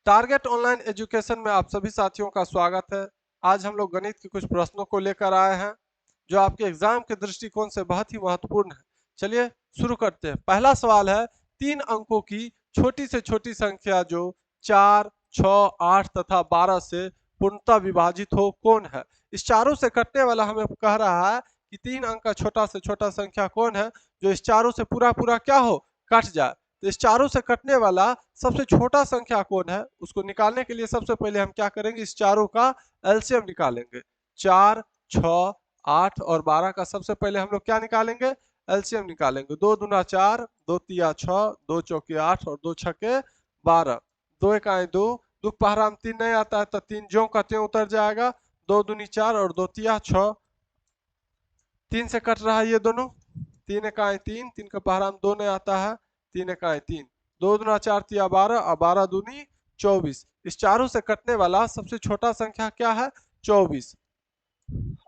Target online education में आप सभी साथियों का स्वागत है। आज हम लोग गणित के कुछ प्रश्नों को लेकर आए हैं जो आपके एग्जाम के दृष्टिकोण से बहुत ही महत्वपूर्ण है। चलिए शुरू करते हैं। पहला सवाल है, 3 अंकों की छोटी से छोटी संख्या जो 4, 6, 8 तथा 12 से पूर्णतः विभाजित हो कौन है। इस चारों से कटने वाला हमें कह रहा है कि 3 अंक का छोटा से छोटा संख्या कौन है जो इस चारों से पूरा पूरा क्या हो, कट जाए। तो इस चारों से कटने वाला सबसे छोटा संख्या कौन है उसको निकालने के लिए सबसे पहले हम क्या करेंगे, इस चारों का एलसीएम निकालेंगे। 4, 6, 8 और 12 का सबसे पहले हम लोग क्या निकालेंगे, एलसीएम निकालेंगे। 2 दूना 4, 2 तिया 6, 2 चौके 8 और 2 छक्के 12। 2 एकाएं 2, दो पहरा में 3 नहीं आता है तो 3 ज्यों का त्यों उतर जाएगा। 2 दूनी 4 और 2 तिया 6, 3 से कट रहा है ये दोनों। 3 एकाएं 3, 3 का पहरा में 2 नहीं आता है, 3 एकाएं 3। 2 दूना 4 तिया 12 और 12 दूनी 24। इस चारों से कटने वाला सबसे छोटा संख्या क्या है, 24।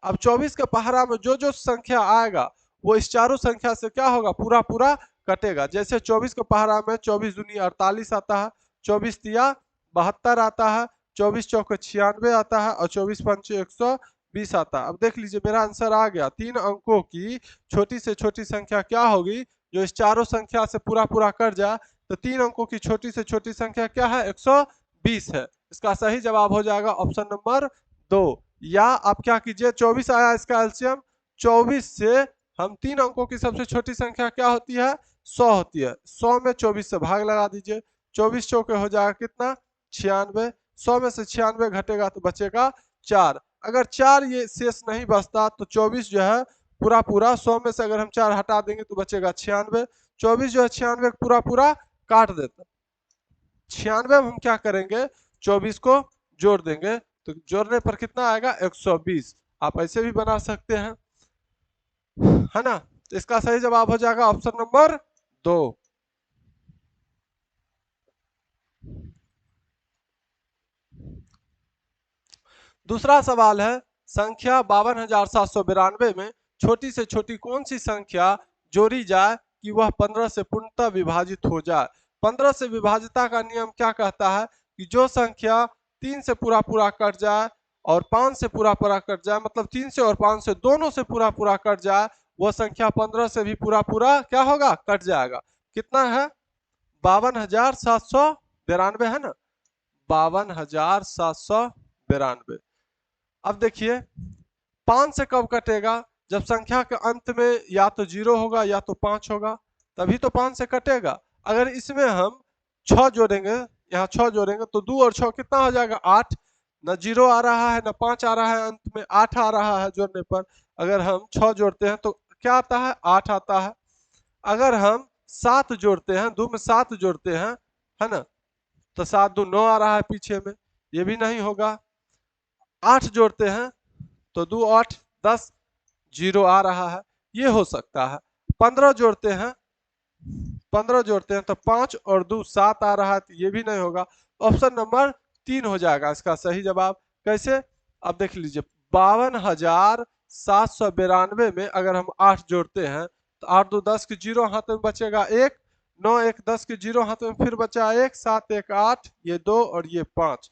अब 24 के पहाड़ा में जो जो संख्या आएगा वो इस चारों संख्या से क्या होगा, पूरा पूरा कटेगा। जैसे 24 के पहाड़ा में 24 दूनी 48 आता है, 24 तिया 72 आता है, 24 चौके 96 आता है और 24 पंचे 120 आता है। अब देख लीजिए मेरा आंसर आ गया। 3 अंकों की छोटी से छोटी संख्या क्या होगी जो इस चारों संख्या से पूरा पूरा कट जाए। तो 3 अंकों की छोटी से छोटी संख्या क्या है, 120 है। इसका सही जवाब हो जाएगा ऑप्शन नंबर 2। या आप क्या कीजिए, 24 आया इसका एलसीएम, 24 से हम 3 अंकों की सबसे छोटी संख्या क्या होती है, 100 होती है। 100 में 24 से भाग लगा दीजिए, 24 चौके हो जाएगा कितना, 96। 100 में से 96 घटेगा तो बचेगा 4। अगर 4 ये शेष नहीं बचता तो 24 जो है पूरा पूरा 100 में से अगर हम 4 हटा देंगे तो बचेगा 96। 24 जो है 96 पूरा पूरा काट देता। 96 में हम क्या करेंगे, 24 को जोड़ देंगे तो जोड़ने पर कितना आएगा, 120। आप ऐसे भी बना सकते हैं, है ना। तो इसका सही जवाब हो जाएगा ऑप्शन नंबर 2। दूसरा सवाल है, संख्या 52,792 में छोटी से छोटी कौन सी संख्या जोड़ी जाए कि वह 15 से पूर्णतः विभाजित हो जाए। 15 से विभाजिता का नियम क्या कहता है कि जो संख्या 3 से पूरा पूरा कट जाए और 5 से पूरा पूरा कट जाए, मतलब 3 से और 5 से दोनों से पूरा पूरा कट जाए, वह संख्या 15 से भी पूरा पूरा क्या होगा, कट जाएगा। कितना है, 52,792 है ना, 52,792। अब देखिए 5 से कब कटेगा, जब संख्या के अंत में या तो 0 होगा या तो 5 होगा, तभी तो 5 से कटेगा। अगर इसमें हम 6 जोड़ेंगे, यहाँ 6 जोड़ेंगे तो 2 और 6 कितना हो जाएगा, 8। न 0 आ रहा है न 5 आ रहा है, अंत में 8 आ रहा है जोड़ने पर। अगर हम 6 जोड़ते हैं तो क्या आता है, 8 आता है। अगर हम 7 जोड़ते हैं, 2 में 7 जोड़ते हैं, है ना, तो 7 2 9 आ रहा है पीछे में, ये भी नहीं होगा। 8 जोड़ते हैं तो 2 8 10, 0 आ रहा है, ये हो सकता है। 15 जोड़ते हैं, 15 जोड़ते हैं तो 5 और 2 7 आ रहा है, तो ये भी नहीं होगा। ऑप्शन नंबर 3 हो जाएगा इसका सही जवाब। कैसे, अब देख लीजिए 52,792 में अगर हम 8 जोड़ते हैं तो 8 2 10 के 0 हाथ में बचेगा 1, 9 1 10 के 0 हाथ में फिर बचा 1, 7 1 8, ये 2 और ये 5,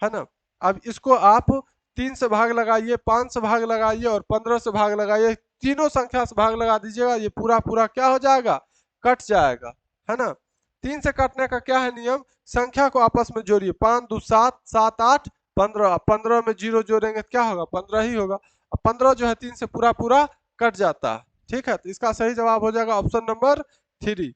है ना। अब इसको आप 3 से भाग लगाइए, 5 से भाग लगाइए और 15 से भाग लगाइए, तीनों संख्या से भाग लगा दीजिएगा, ये पूरा पूरा क्या हो जाएगा, कट जाएगा, है ना। 3 से कटने का क्या है नियम, संख्या को आपस में जोड़िए, 5 2 7, 7 8 15, 15 में 0 जोड़ेंगे तो क्या होगा, 15 ही होगा। अब 15 जो है 3 से पूरा पूरा कट जाता है। ठीक है, तो इसका सही जवाब हो जाएगा ऑप्शन नंबर 3।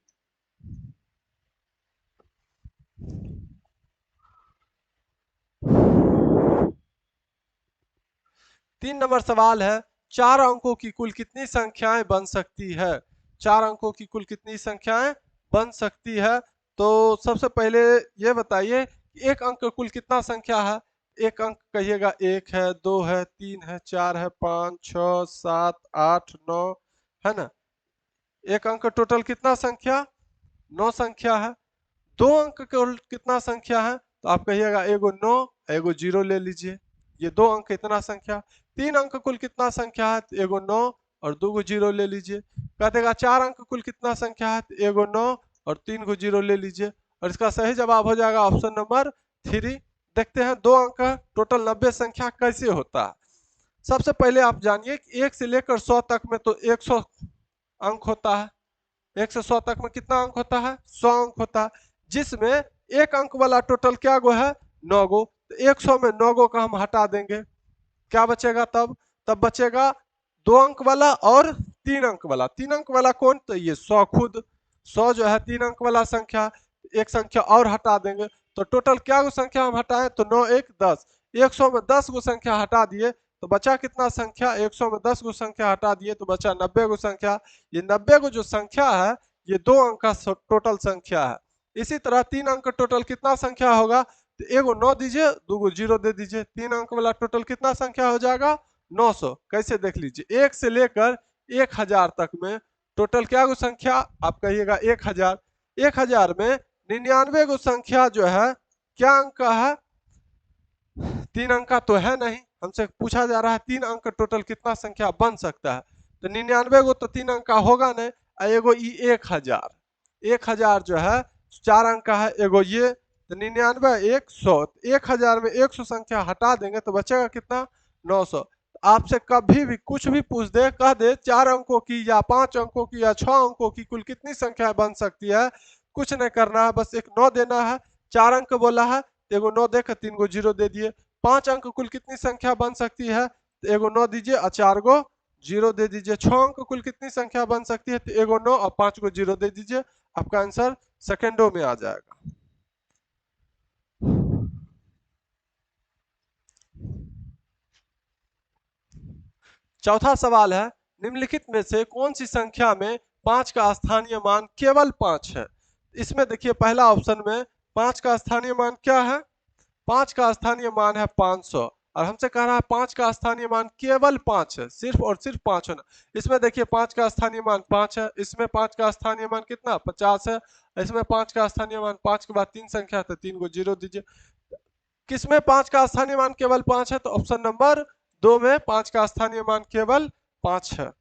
3 नंबर सवाल है, 4 अंकों की कुल कितनी संख्याएं बन सकती है। 4 अंकों की कुल कितनी संख्याएं बन सकती है। तो सबसे पहले ये बताइए एक अंक कुल कितना संख्या है। एक अंक कहिएगा, 1 है, 2 है, 3 है, 4 है, 5 6 7 8 9, है ना। एक अंक टोटल कितना संख्या, 9 संख्या है। 2 अंक कुल कितना संख्या है, तो आप कहिएगा एगो 9 एगो 0 ले लीजिए, ये 2 अंक इतना संख्या। 3 अंक कुल कितना संख्या है, तो एगो 9 और 2 गो 0 ले लीजिए। कह देगा 4 अंक कुल कितना संख्या है, तो एगो 9 और 3 गो 0 ले लीजिए। और इसका सही जवाब हो जाएगा ऑप्शन नंबर 3। देखते हैं 2 अंक का टोटल 90 संख्या कैसे होता है। सबसे पहले आप जानिए कि 1 से लेकर 100 तक में तो 100 अंक होता है। 1 से 100 तक में कितना अंक होता है? 100 अंक होता है, जिसमें एक अंक वाला टोटल क्या गो है? 9 गो। तो 100 में 9 गो का हम हटा देंगे, क्या बचेगा तब? तब बचेगा 2 अंक वाला और 3 अंक वाला। 3 अंक वाला कौन? तो ये 100 खुद। 100 जो है 3 अंक वाला संख्या, एक संख्या और हटा देंगे। तो टोटल क्या गो संख्या हम हटाए? तो 9 1 10। 100 में 10 गो संख्या हटा दिए तो बचा कितना संख्या? 100 में 10 गो संख्या हटा दिए तो बचा 90 गो संख्या। ये 90 गो जो संख्या है ये 2 अंक का टोटल संख्या है। इसी तरह 3 अंक का टोटल कितना संख्या होगा? तो एगो 9 दीजिए, 2 गो 0 दे दीजिए। 3 अंक वाला टोटल कितना संख्या हो जाएगा? 900। कैसे देख लीजिए, 1 से लेकर 1000 तक में टोटल क्या गो संख्या? आप कहिएगा 1000। 1000 में 99 गो संख्या जो है क्या अंक का है? 3 अंक का तो है नहीं। हमसे पूछा जा रहा है 3 अंक का टोटल कितना संख्या बन सकता है। तो 99 गो तो 3 अंक का होगा नहीं। एगो 1000, 1000 जो है 4 अंक का है। एगो ये तो 99 100, 1000 में 100 संख्या हटा देंगे तो बचेगा कितना? 900। आपसे कभी भी कुछ भी पूछ दे, कह दे 4 अंकों की या 5 अंकों की या 6 अंकों की कुल कितनी संख्या बन सकती है, कुछ नहीं करना है, बस एक 9 देना है। 4 अंक बोला है तो एगो 9 देकर 3 गो 0 दे दिए। 5 अंक कुल कितनी संख्या बन सकती है? तो एगो 9 दीजिए और 4 गो 0 दे दीजिए। 6 अंक कुल कितनी संख्या बन सकती है? तो एगो 9 और 5 गो 0 दे दीजिए। आपका आंसर सेकेंडों में आ जाएगा। चौथा सवाल है, निम्नलिखित में से कौन सी संख्या में 5 का स्थानीय मान केवल 5 है? इसमें देखिए पहला ऑप्शन में 5 का स्थानीय मान क्या है? 5 का स्थानीय मान है 500। और हमसे कह रहा है 5 का स्थानीय मान केवल 5 है, सिर्फ और सिर्फ 5 होना। इसमें देखिए 5 का स्थानीय मान 5 है, इसमें 5 का स्थानीय मान कितना? 50 है। इसमें 5 का स्थानीय मान 5 के बाद 3 संख्या तो 3 को 0 दीजिए। किसमें 5 का स्थानीय मान केवल 5 है? तो ऑप्शन नंबर 2 में 5 का स्थानीय मान केवल 5 है।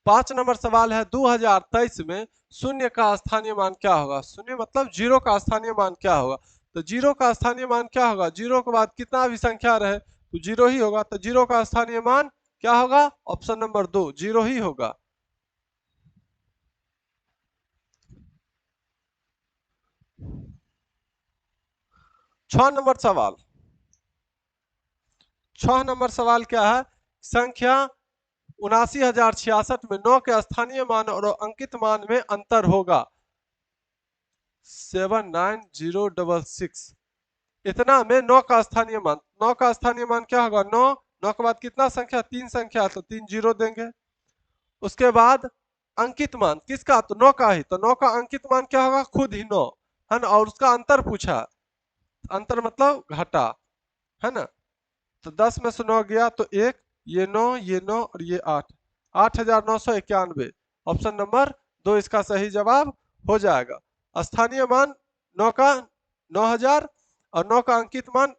पांच नंबर सवाल है, 2023 में शून्य का स्थानीय मान क्या होगा? शून्य मतलब जीरो का स्थानीय मान क्या होगा? तो जीरो का स्थानीय मान क्या होगा? जीरो के बाद कितना भी संख्या रहे तो जीरो ही होगा। तो जीरो का स्थानीय मान क्या होगा? ऑप्शन नंबर 2 जीरो ही होगा। 6 नंबर सवाल। 6 नंबर सवाल क्या है? संख्या 79,066 में 9 के स्थानीय मान और अंकित मान में अंतर होगा 79066। इतना में 9 का स्थानीय मान, 9 का स्थानीय मान क्या होगा? 9। 9 के बाद कितना संख्या? 3 संख्या तो 3 जीरो देंगे। उसके बाद अंकित मान किसका? तो 9 का ही। तो 9 का अंकित मान क्या होगा? खुद ही 9 है ना। और उसका अंतर पूछा, अंतर मतलब घटा, है ना। तो 10 में से 9 गया तो 1, ये 9, ये 9 और ये 8, 8,991। ऑप्शन नंबर 2 इसका सही जवाब हो जाएगा। स्थानीय मान 9 का 9,000 और 9 का अंकित मान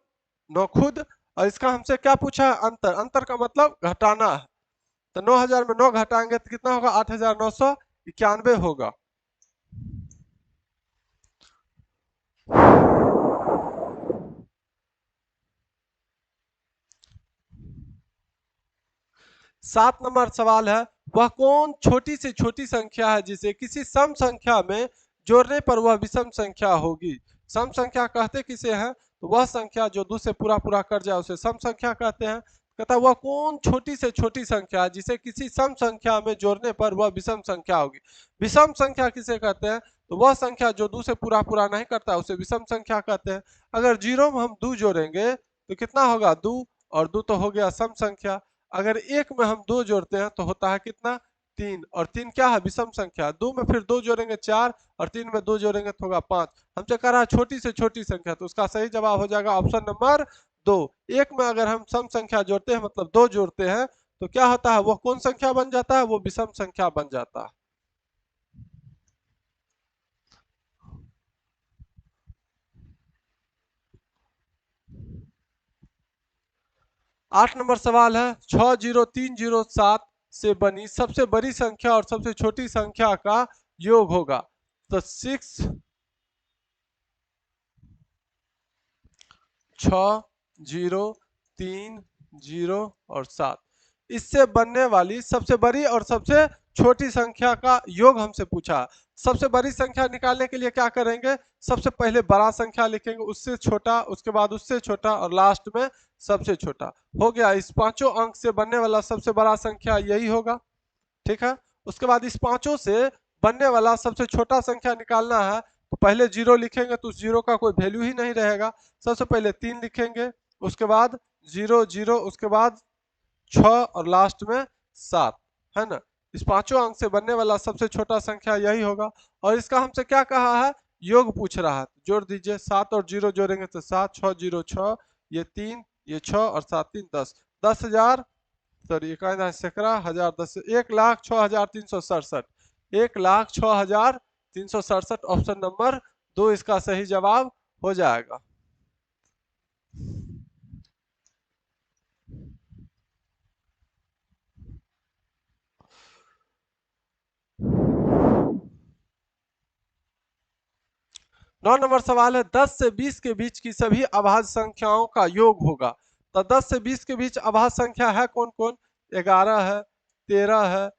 9 खुद। और इसका हमसे क्या पूछा है? अंतर। अंतर का मतलब घटाना है। तो 9,000 में 9 घटाएंगे तो कितना होगा? 8,991 होगा। सात नंबर सवाल है, वह कौन छोटी से छोटी संख्या है जिसे किसी सम संख्या में जोड़ने पर वह विषम संख्या होगी? सम संख्या कहते किसे हैं? तो वह संख्या जो 2 से पूरा पूरा कर जाए उसे सम संख्या कहते हैं। कहता है वह कौन छोटी से छोटी संख्या है जिसे किसी सम संख्या में जोड़ने पर वह विषम संख्या होगी? विषम संख्या किसे कहते हैं? तो वह संख्या जो 2 से पूरा पूरा नहीं करता उसे विषम संख्या कहते हैं। अगर जीरो में हम 2 जोड़ेंगे तो कितना होगा? 2 और 2 तो हो गया सम संख्या। अगर एक में हम 2 जोड़ते हैं तो होता है कितना? 3। और 3 क्या है? विषम संख्या। 2 में फिर 2 जोड़ेंगे 4 और 3 में 2 जोड़ेंगे तो होगा 5। हमसे कह रहा है छोटी से छोटी संख्या, तो उसका सही जवाब हो जाएगा ऑप्शन नंबर 2। एक में अगर हम सम संख्या जोड़ते हैं मतलब 2 जोड़ते हैं तो क्या होता है? वो कौन संख्या बन जाता है? वो विषम संख्या बन जाता है। 8 नंबर सवाल है 60307 से बनी सबसे बड़ी संख्या और सबसे छोटी संख्या का योग होगा। तो 6, 0, 3, 0 और 7 इससे बनने वाली सबसे बड़ी और सबसे छोटी संख्या का योग हमसे पूछा। सबसे बड़ी संख्या निकालने के लिए क्या करेंगे, सबसे पहले बड़ा संख्या लिखेंगे, उससे छोटा, उसके बाद उससे छोटा और लास्ट में सबसे छोटा। हो गया, इस पांचों अंक से बनने वाला सबसे बड़ा संख्या यही होगा। ठीक है, उसके बाद इस पांचों से बनने वाला सबसे छोटा संख्या निकालना है। तो पहले जीरो लिखेंगे तो उस जीरो का कोई वैल्यू ही नहीं रहेगा। सबसे पहले 3 लिखेंगे, उसके बाद 0, 0, उसके बाद 6 और लास्ट में 7, है ना। इस पांचों अंक से बनने वाला सबसे छोटा संख्या यही होगा। और इसका हमसे क्या कहा है, योग पूछ रहा है। जोड़ दीजिए, 7 और 0 जोड़ेंगे तो 7, 6, 0, 6, ये 3, ये 6 और 7, 3, 10, 10,000, सॉरी इक्यावन सैकड़ा हजार 10, 1,06,367, 1,06,367 ऑप्शन नंबर 2 इसका सही जवाब हो जाएगा। नौ नंबर सवाल है 10 से 20 के बीच की सभी अभाज्य संख्याओं का योग होगा। तो 10 से 20 के बीच अभाज्य संख्या है कौन कौन, 11 है, 13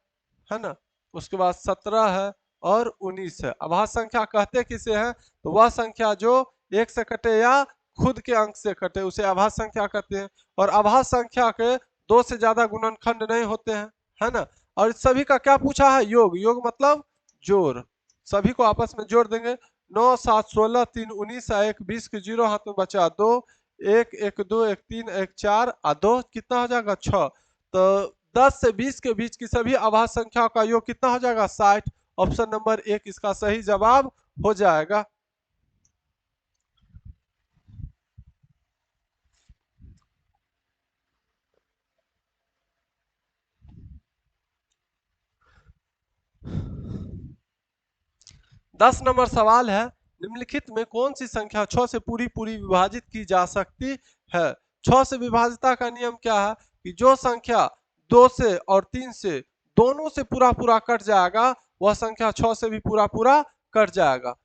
है ना, उसके बाद 17 है और 19 है। अभाज्य संख्या कहते किसे हैं, तो वह संख्या जो एक से कटे या खुद के अंक से कटे उसे अभाज्य संख्या कहते हैं। और अभाज्य संख्या के दो से ज्यादा गुणनखंड नहीं होते हैं, है ना। और सभी का क्या पूछा है, योग, योग मतलब जोड़। सभी को आपस में जोड़ देंगे, 9, 7, 16, 3, 19, 1, 20 के जीरो हाथ में बचा 2, 1, 1, 2, 1, 3, 1, 4 और 2 कितना हो जाएगा 6। तो 10 से 20 के बीच की सभी अभाज्य संख्याओं का योग कितना हो जाएगा 60। ऑप्शन नंबर 1 इसका सही जवाब हो जाएगा। दस नंबर सवाल है, निम्नलिखित में कौन सी संख्या 6 से पूरी पूरी विभाजित की जा सकती है। 6 से विभाजिता का नियम क्या है कि जो संख्या 2 से और 3 से दोनों से पूरा पूरा कट जाएगा वह संख्या 6 से भी पूरा पूरा कट जाएगा।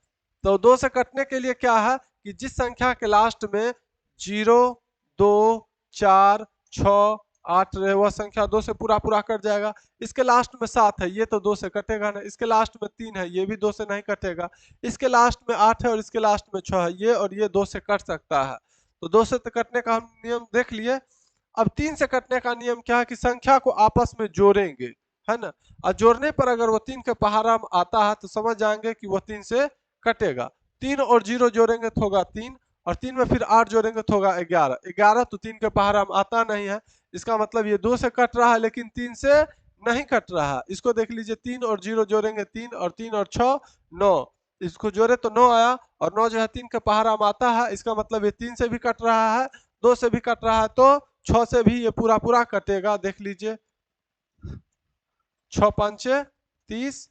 तो 2 से कटने के लिए क्या है कि जिस संख्या के लास्ट में 0, 2, 4, 6, 8 रहे वह संख्या 2 से पूरा पूरा कट जाएगा। इसके लास्ट में 7 है, ये तो 2 से कटेगा ना। इसके लास्ट में 3 है, ये भी 2 से नहीं कटेगा। इसके लास्ट में 8 है और इसके लास्ट में 6 है, ये और ये 2 से कट सकता है। तो 2 से कटने का हम नियम देख लिए। अब 3 से कटने का नियम क्या है कि संख्या को आपस में जोड़ेंगे, है ना। और जोड़ने पर अगर वो 3 के पहाड़ा में आता है तो समझ जाएंगे कि वो 3 से कटेगा। 3 और 0 जोड़ेंगे तो होगा 3, और 3 में फिर 8 जोड़ेंगे तो होगा 11, 11 तो 3 के पहाड़ा में आता नहीं है। इसका मतलब ये 2 से कट रहा है लेकिन 3 से नहीं कट रहा है। इसको देख लीजिए, 3 और 0 जोड़ेंगे 3, और 3 और 6 9, इसको जोड़े तो 9 आया, और 9 जो है 3 के पहाड़ा में आता है। इसका मतलब ये 3 से भी कट रहा है, 2 से भी कट रहा है, तो 6 से भी ये पूरा पूरा कटेगा। देख लीजिए, 6 पंचे 30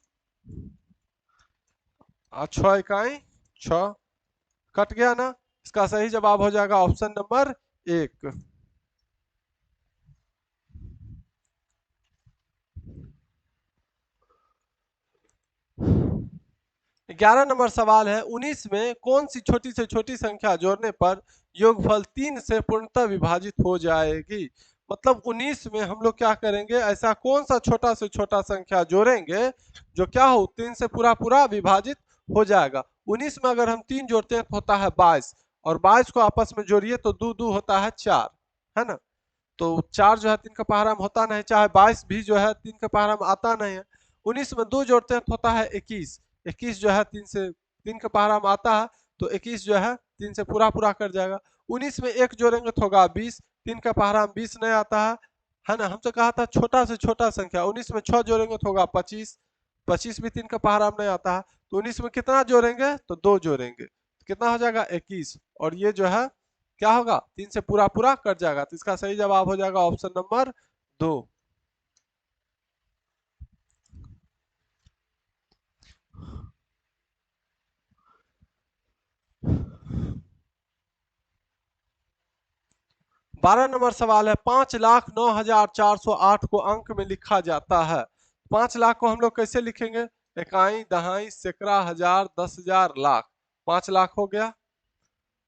और 6 इकाई 6, कट गया ना। इसका सही जवाब हो जाएगा ऑप्शन नंबर 1। 11 नंबर सवाल है, 19 में कौन सी छोटी से छोटी संख्या जोड़ने पर योगफल 3 से पूर्णतः विभाजित हो जाएगी। मतलब 19 में हम लोग क्या करेंगे, ऐसा कौन सा छोटा से छोटा संख्या जोड़ेंगे जो क्या हो 3 से पूरा पूरा विभाजित हो जाएगा। 19 में अगर हम 3 जोड़ते हैं तो होता है 22, और 22 को आपस में जोड़िए तो 2 2 होता है 4, है ना। तो 4 जो है 3 के पहाड़ा में होता नहीं, चाहे 22 भी जो है 3 के पहाड़ा में आता नहीं है। 19 में 2 जोड़ते हैं तो होता है 21, 21 जो है 3 के पहाड़ा में आता है, तो 21 जो है 3 से पूरा पूरा कर जाएगा। 19 में 1 जोड़ेंगे तो होगा 20, 3 के पहाड़ा में 20 नहीं आता है ना। हमसे कहा था छोटा से छोटा संख्या, 19 में 6 जोड़ेंगे तो होगा 25, 25 भी 3 के पहाड़ा में नहीं आता है। तो 19 में कितना जोड़ेंगे, तो 2 जोड़ेंगे, तो कितना हो जाएगा 21, और ये जो है क्या होगा 3 से पूरा पूरा कट जाएगा। तो इसका सही जवाब हो जाएगा ऑप्शन नंबर 2। 12 नंबर सवाल है 5,09,408 को अंक में लिखा जाता है। 5 लाख को हम लोग कैसे लिखेंगे? इकाई, दहाई, सैकड़ा, हजार, 10,000, लाख। 5 लाख हो गया।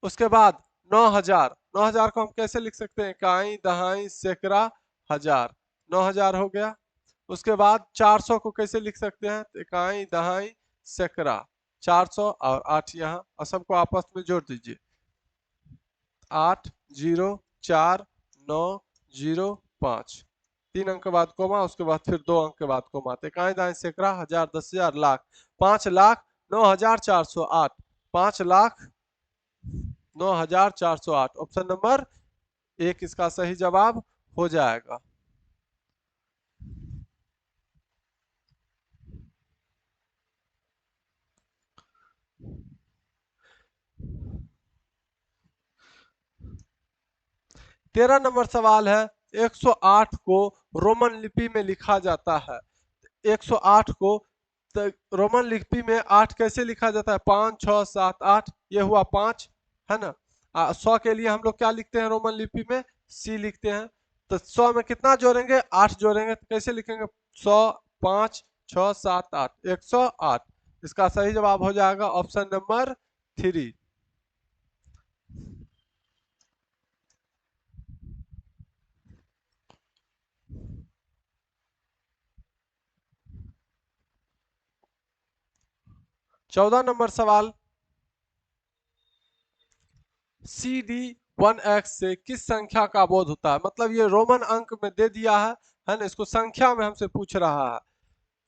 उसके बाद 9,000, 9,000 को हम कैसे लिख सकते हैं? इकाई, दहाई, सैकड़ा, हजार। 9,000 हो गया। उसके बाद 400 को कैसे लिख सकते हैं? इकाई, दहाई, सैकड़ा, 400 और 8 यहाँ, और सबको आपस में जोड़ दीजिए। 8 0 4 9 0 5, 3 अंक के बाद कोमा, उसके बाद फिर 2 अंक के बाद कोमा। तो इकाई, दहाई, सैकड़ा, हजार, 10,000, लाख। 5,09,408, 5,09,408 ऑप्शन नंबर 1 इसका सही जवाब हो जाएगा। तेरह नंबर सवाल है 108 को रोमन लिपि में लिखा जाता है। 108 को रोमन लिपि में 8 कैसे लिखा जाता है? 5 6 7 8, ये हुआ 5, है ना। 100 के लिए हम लोग क्या लिखते हैं रोमन लिपि में? सी लिखते हैं। तो 100 में कितना जोड़ेंगे? 8 जोड़ेंगे। तो कैसे लिखेंगे? 100 5 6 7 8, 108। इसका सही जवाब हो जाएगा ऑप्शन नंबर 3। 14 नंबर सवाल, CD1X से किस संख्या का बोध होता है? मतलब ये रोमन अंक में दे दिया है ना, इसको संख्या में हमसे पूछ रहा है।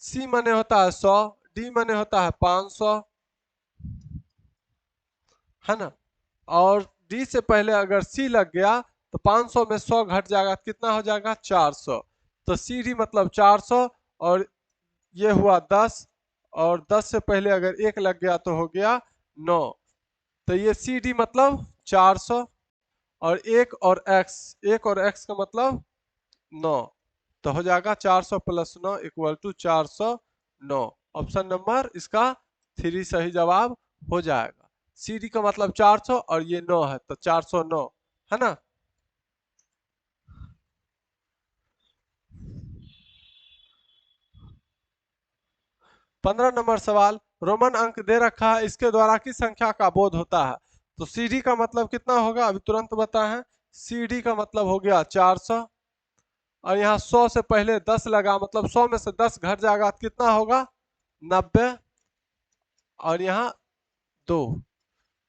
C माने होता है 100, D माने होता है 500, है ना। और D से पहले अगर C लग गया तो 500 में 100 घट जाएगा, कितना हो जाएगा? 400। तो CD मतलब 400, और ये हुआ 10, और 10 से पहले अगर 1 लग गया तो हो गया 9। तो ये CD मतलब 400, और 1 और x का मतलब 9, तो हो जाएगा 400 plus 9 equal to 409। Option number इसका 3 सही जवाब हो जाएगा। CD का मतलब 400 और ये 9 है, तो 409, है ना। पंद्रह नंबर सवाल, रोमन अंक दे रखा है, इसके द्वारा किस संख्या का बोध होता है? तो CD का मतलब कितना होगा? अभी तुरंत बताएं। CD का मतलब हो गया 400, और यहाँ 100 से पहले 10 लगा, मतलब 100 में से 10 घट जाएगा, कितना होगा? 90, और यहाँ 2,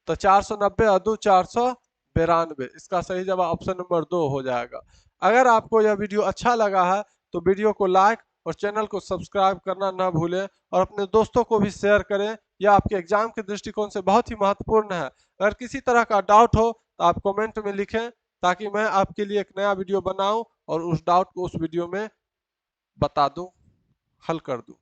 तो 490 और 2 492, इसका सही जवाब ऑप्शन नंबर 2 हो जाएगा। अगर आपको यह वीडियो अच्छा लगा है तो वीडियो को लाइक और चैनल को सब्सक्राइब करना ना भूलें, और अपने दोस्तों को भी शेयर करें। यह आपके एग्जाम के दृष्टिकोण से बहुत ही महत्वपूर्ण है। अगर किसी तरह का डाउट हो तो आप कमेंट में लिखें, ताकि मैं आपके लिए एक नया वीडियो बनाऊं और उस डाउट को उस वीडियो में बता दूं, हल कर दूं।